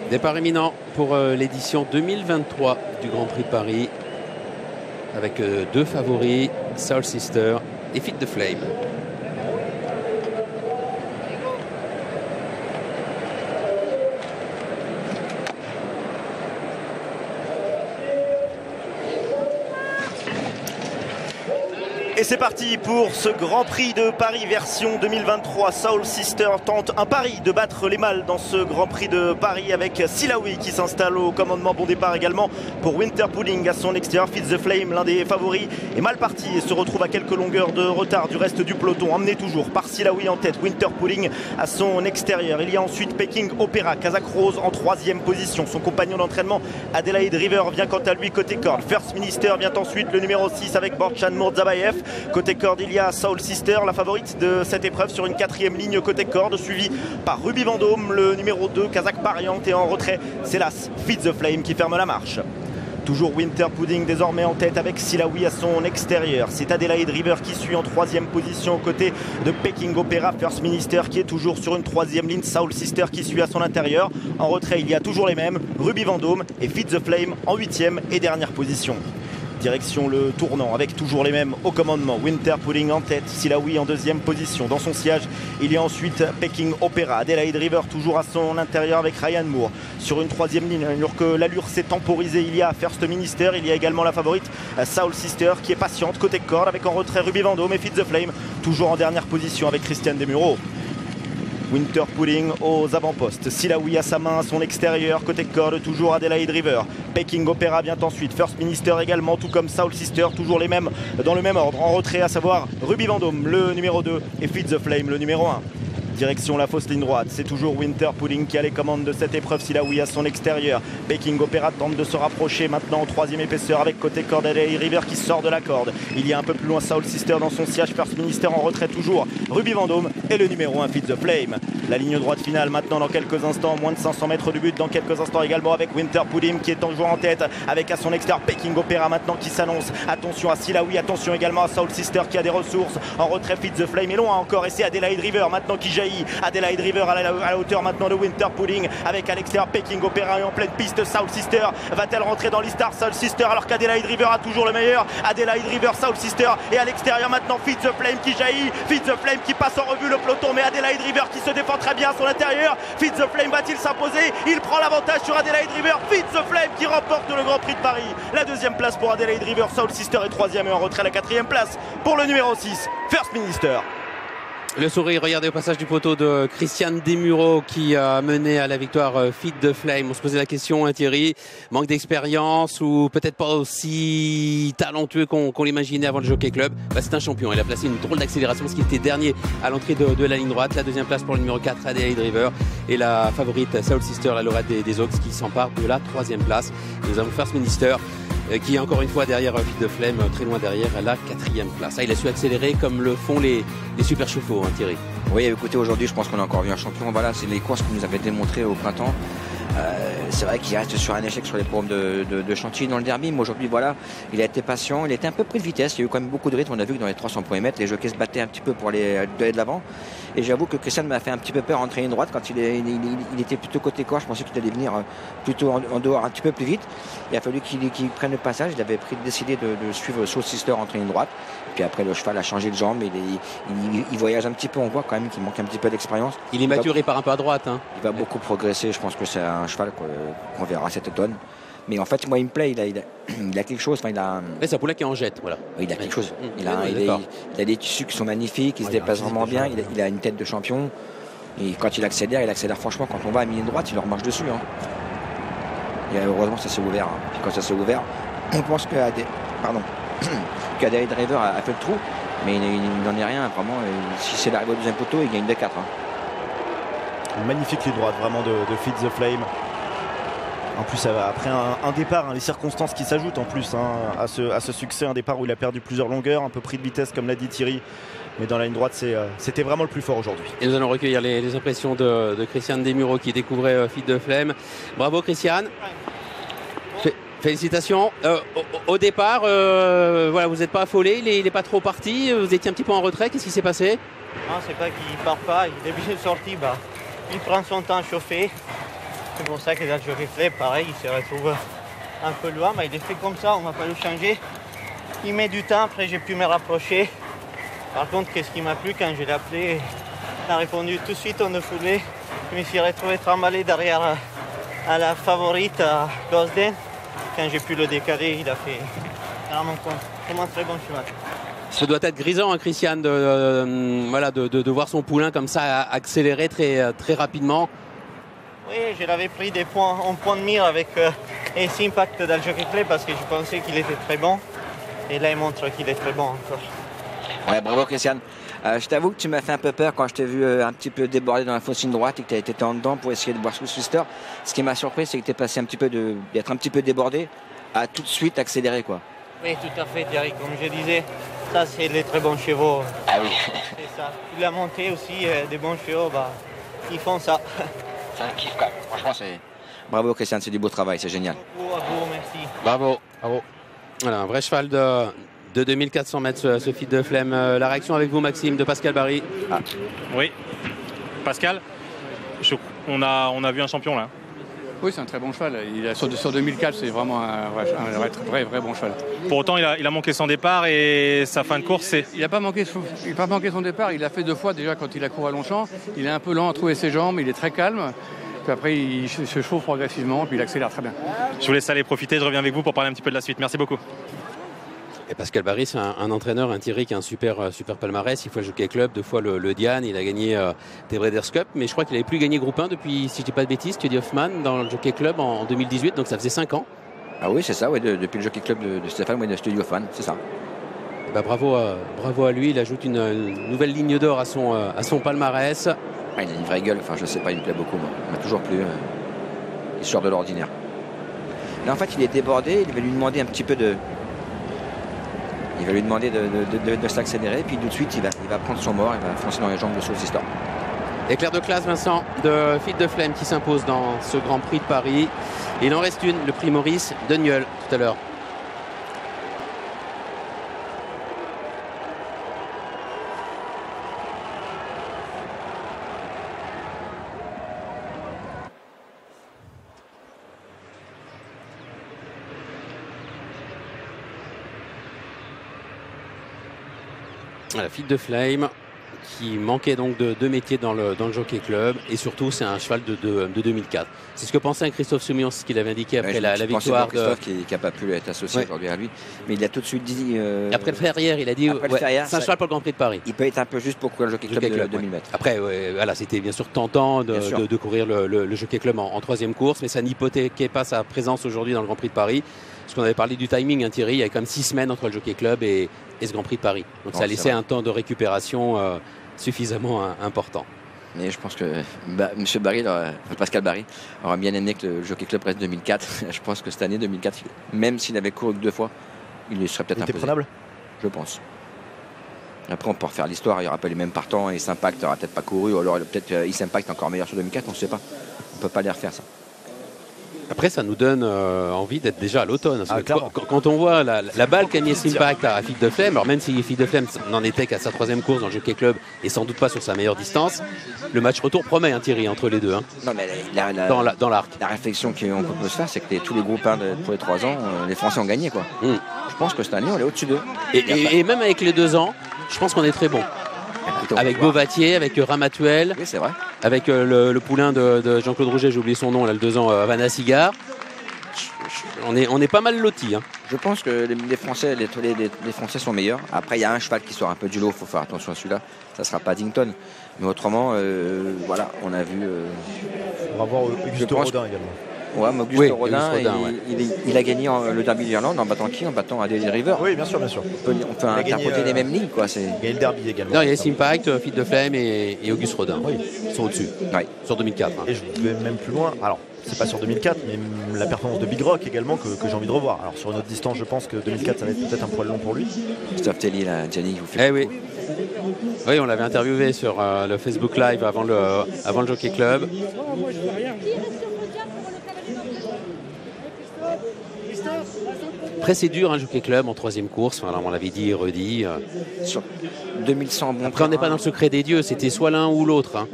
Départ imminent pour l'édition 2023 du Grand Prix de Paris avec deux favoris, Soul Sister et Feed the Flame. Et c'est parti pour ce Grand Prix de Paris version 2023. Soul Sister tente un pari de battre les mâles dans ce Grand Prix de Paris avec Silawi qui s'installe au commandement. Bon départ également pour Winter Pudding à son extérieur. Feed the Flame, l'un des favoris, est mal parti et se retrouve à quelques longueurs de retard du reste du peloton. Emmené toujours par Silawi en tête, Winter Pudding à son extérieur. Il y a ensuite Peking Opera, Kazakh Rose en troisième position. Son compagnon d'entraînement Adelaide River vient quant à lui côté corde. First Minister vient ensuite le numéro 6 avec Borchan Murzabayev. Côté corde, il y a Soul Sister, la favorite de cette épreuve sur une quatrième ligne côté corde, suivi par Ruby Vendôme, le numéro 2, Kazakh Pariant, et en retrait, c'est l'As Feed the Flame qui ferme la marche. Toujours Winter Pudding désormais en tête avec Silawi à son extérieur. C'est Adelaide River qui suit en troisième position aux côtés de Peking Opera. First Minister qui est toujours sur une troisième ligne. Soul Sister qui suit à son intérieur. En retrait, il y a toujours les mêmes, Ruby Vendôme et Feed the Flame en huitième et dernière position. Direction le tournant avec toujours les mêmes au commandement. Winter Pudding en tête, Silawi en deuxième position. Dans son sillage, il y a ensuite Peking Opera. Adelaide River toujours à son intérieur avec Ryan Moore. Sur une troisième ligne, alors que l'allure s'est temporisée, il y a First Minister. Il y a également la favorite Soul Sister qui est patiente côté corde avec en retrait Ruby Vendôme et Feed the Flame toujours en dernière position avec Christiane Desmureaux. Winter Pudding aux avant-postes. Silawi à sa main à son extérieur. Côté corde, toujours Adelaide River. Peking Opera vient ensuite. First Minister également, tout comme Soul Sister. Toujours les mêmes dans le même ordre. En retrait, à savoir Ruby Vendôme, le numéro 2, et Feed the Flame, le numéro 1. Direction la fausse ligne droite, c'est toujours Winter Pudding qui a les commandes de cette épreuve. Silawi à son extérieur. Peking Opera tente de se rapprocher maintenant en troisième épaisseur avec côté corde Adelaide River qui sort de la corde. Il y a un peu plus loin Soul Sister dans son sillage. First Minister en retrait toujours Ruby Vendôme et le numéro 1 Feed the Flame. La ligne droite finale maintenant dans quelques instants, moins de 500 mètres du but dans quelques instants également avec Winter Pudding qui est toujours en tête avec à son extérieur Peking Opera maintenant qui s'annonce. Attention à Silawi, attention également à Soul Sister qui a des ressources. En retrait Feed the Flame est loin encore et c'est Adelaide River maintenant qui jaillit. Adelaide River à la hauteur maintenant de Winter Pudding avec à l'extérieur Peking Opera et en pleine piste Soul Sister. Va-t-elle rentrer dans l'E-Star Soul Sister alors qu'Adelaide River a toujours le meilleur? Adelaide River, Soul Sister et à l'extérieur maintenant Feed the Flame qui jaillit. Feed the Flame qui passe en revue le peloton mais Adelaide River qui se défend très bien à son intérieur. Feed the Flame va-t-il s'imposer? Il prend l'avantage sur Adelaide River. Feed the Flame qui remporte le Grand Prix de Paris. La deuxième place pour Adelaide River, Soul Sister est troisième et en retrait la quatrième place pour le numéro 6, First Minister. Le sourire, regardez au passage du poteau de Christiane Desmureaux qui a mené à la victoire Feed the Flame. On se posait la question, hein, Thierry, manque d'expérience ou peut-être pas aussi talentueux qu'on l'imaginait avant le Jockey Club. Bah, c'est un champion, il a placé une drôle d'accélération parce qu'il était dernier à l'entrée de la ligne droite. La deuxième place pour le numéro 4, Adelaide River, et la favorite Soul Sister, la lauréate des Oaks, qui s'empare de la troisième place. Nous avons First Minister qui est encore une fois derrière Feed the Flame, très loin derrière la quatrième place. Ah, il a su accélérer comme le font les super chevaux, hein, Thierry. Oui, écoutez, aujourd'hui, je pense qu'on a encore vu un champion. Voilà, c'est les courses qu'on nous avait démontrées au printemps. C'est vrai qu'il reste sur un échec sur les programmes de Chantilly dans le derby, mais aujourd'hui, voilà, il a été patient, il était un peu pris de vitesse, il y a eu quand même beaucoup de rythme. On a vu que dans les 300 premiers mètres, les jockeys se battaient un petit peu pour aller de l'avant. Et j'avoue que Christian m'a fait un petit peu peur en entrée ligne droite quand il était plutôt côté corps. Je pensais qu'il allait venir plutôt en dehors un petit peu plus vite. Il a fallu qu'il prenne le passage. Il avait décidé de suivre Soul Sister en entrée ligne droite. Puis après, le cheval a changé de jambe. Il voyage un petit peu. On voit quand même qu'il manque un petit peu d'expérience. Il est mature, il part un peu à droite. Hein. Il va beaucoup progresser. Je pense que c'est un cheval qu'on verra cet automne. Mais en fait, moi, il me plaît. Il a quelque chose. Enfin, c'est un poulet qui en jette, voilà. Il a quelque chose. Il a des tissus qui sont magnifiques. Il se déplace vraiment bien. Il a une tête de champion. Et quand il accélère franchement. Quand on va à mi-ligne droite, il leur marche dessus. Hein. Et heureusement, ça s'est ouvert. Hein. Puis quand ça s'est ouvert, on pense qu'Adelaide River a fait le trou. Mais il n'en est rien. Vraiment, si c'est l'arrivée au deuxième poteau, il gagne de 4. Hein. Une magnifique ligne droite vraiment de Feed the Flame. En plus, après un départ, les circonstances qui s'ajoutent en plus à ce succès, un départ où il a perdu plusieurs longueurs, un peu pris de vitesse comme l'a dit Thierry, mais dans la ligne droite, c'était vraiment le plus fort aujourd'hui. Et nous allons recueillir les impressions de Christiane Desmureaux qui découvrait Feed the Flame. Bravo Christiane. Félicitations. Au départ, voilà, vous n'êtes pas affolé, il n'est pas trop parti, vous étiez un petit peu en retrait, qu'est-ce qui s'est passé? Non, c'est pas qu'il ne part pas, il est bien sorti, il prend son temps à chauffer. C'est pour ça que dans le jeu reflet, pareil, il se retrouve un peu loin, mais il est fait comme ça, on ne va pas le changer. Il met du temps, après j'ai pu me rapprocher. Par contre, qu'est-ce qui m'a plu quand je l'ai appelé, il a répondu tout de suite en foulée. Je me suis retrouvé trimballé derrière à la favorite à Gosden. Quand j'ai pu le décaler, il a fait vraiment très bon cheval. Ce doit être grisant, hein, Christian, de voir son poulain comme ça accélérer très rapidement. Oui, je l'avais pris des points en point de mire avec Ace Impact dans le Jockey Club parce que je pensais qu'il était très bon. Et là, il montre qu'il est très bon encore. Ouais, bravo Christian. Je t'avoue que tu m'as fait un peu peur quand je t'ai vu un petit peu déborder dans la fausse ligne droite et que tu étais en dedans pour essayer de voir Swister. Ce qui m'a surpris, c'est que tu es passé d'être un petit peu débordé à tout de suite accélérer, quoi. Oui, tout à fait, Thierry. Comme je disais, ça, c'est les très bons chevaux. Ah oui. C'est ça. La montée aussi, des bons chevaux, ils font ça. C'est un kiff, quand même. Franchement, c'est... Bravo Christian, c'est du beau travail, c'est génial. Bravo à vous, merci. Bravo. Voilà, un vrai cheval de 2400 mètres, ce Feed de Flemme. La réaction avec vous, Maxime, de Pascal Barry. Ah. Oui, Pascal, on a vu un champion là. Oui, c'est un très bon cheval. Sur 2004, c'est vraiment un vrai bon cheval. Pour autant, il a manqué son départ et sa fin de course, c'est... Il n'a pas manqué son départ. Il l'a fait 2 fois déjà quand il a couru à Longchamp. Il est un peu lent à trouver ses jambes, il est très calme. Puis après, il se chauffe progressivement, puis il accélère très bien. Je vous laisse aller profiter, je reviens avec vous pour parler un petit peu de la suite. Merci beaucoup. Et Pascal Barry, c'est un entraîneur, un Thierry qui a un super palmarès. Il fois le Jockey Club, 2 fois le Diane. Il a gagné des Breeders' Cup, mais je crois qu'il n'avait plus gagné Groupe 1 depuis, si je dis pas de bêtises, Study Hoffman dans le Jockey Club en 2018, donc ça faisait 5 ans. Ah oui, c'est ça, ouais, depuis le Jockey Club de Stéphane, de Study Hoffman, c'est ça. Bravo à lui, il ajoute une nouvelle ligne d'or à son palmarès. Ah, il a une vraie gueule, enfin je sais pas, il me plaît beaucoup, moi. Il m'a toujours plu, il sort de l'ordinaire. Là en fait il est débordé, il va lui demander un petit peu de... Il va lui demander de s'accélérer, puis tout de suite il va prendre son mort, il va foncer dans les jambes de Soul Sister. Éclair de classe, Vincent, de Feed de Flemme qui s'impose dans ce Grand Prix de Paris. Il en reste une, le prix Maurice de Nieul tout à l'heure. La Feed de Flame qui manquait donc de 2 métiers dans le Jockey Club et surtout c'est un cheval de 2004. C'est ce que pensait Christophe Soumillon, ce qu'il avait indiqué après la victoire de Christophe qui n'a pas pu être associé aujourd'hui à lui, mais il a tout de suite dit après le Ferrière, il a dit c'est un cheval pour le Grand Prix de Paris. Il peut être un peu juste pour courir le Jockey Club de 2000 mètres. Après voilà, c'était bien sûr tentant de courir le Jockey Club en 3e course, mais ça n'hypothéquait pas sa présence aujourd'hui dans le Grand Prix de Paris. Parce qu'on avait parlé du timing, hein, Thierry, il y a quand même 6 semaines entre le Jockey Club et ce Grand Prix de Paris. Donc ça laissait un temps de récupération suffisamment important. Mais je pense que Monsieur Barry, Pascal Barry, aurait bien aimé que le Jockey Club reste 2004. Je pense que cette année 2004, même s'il avait couru que 2 fois, il serait peut-être imposé. Prenable. Je pense. Après, on peut refaire l'histoire. Il n'y aura pas les mêmes partants. Ace Impact n'aura peut-être pas couru. Ou alors peut-être Ace Impact encore meilleur sur 2004. On ne sait pas. On ne peut pas les refaire ça. Après, ça nous donne envie d'être déjà à l'automne. Quand on voit la balle qu'a mis Impact à Feed de Flemme, alors même si Feed de Flemme n'en était qu'à sa 3e course dans le Jockey Club et sans doute pas sur sa meilleure distance, le match retour promet, hein, Thierry, entre les deux. Hein, non, mais dans l'arc. La réflexion qu'on peut se faire, c'est que tous les groupes 1 pour les 3 ans, les Français ont gagné, quoi. Je pense que cette année, on est au-dessus d'eux. Et même avec les 2 ans, je pense qu'on est très bon. Avec Beauvatier, avec Ramatuel, oui, c'est vrai. Avec le poulain de Jean-Claude Rouget, j'ai oublié son nom, là, le 2 ans, Havana Cigar. On est pas mal lotis. Hein. Je pense que les Français sont meilleurs. Après, il y a un cheval qui sort un peu du lot, il faut faire attention à celui-là. Ça sera Paddington. Mais autrement, voilà, on a vu... on va voir Auguste Rodin également. Ouais, mais Auguste Rodin, il a gagné le Derby d'Irlande en battant qui? En battant Adelaide River. Oui, bien sûr. On peut interpréter les mêmes lignes, quoi. Il y a le Derby également. Non, il y a Impact, Feed de Flemme et Auguste Rodin. Oui. Ils sont au-dessus. Oui. Sur 2004. Hein. Et je vais même plus loin. Alors, c'est pas sur 2004, mais la performance de Big Rock également que j'ai envie de revoir. Alors, sur une autre distance, je pense que 2004, ça va être peut-être un poil long pour lui. Christophe Telly, là, Gianni, vous faites. Eh oui. Oui, on l'avait interviewé sur le Facebook Live avant le Jockey Club. Moi, je veux rien. Après, c'est dur, un Jockey Club en 3e course. Enfin, on l'avait dit et redit. Sur 2100 bons. Après, on n'est pas dans le secret des dieux. C'était soit l'un ou l'autre. Hein.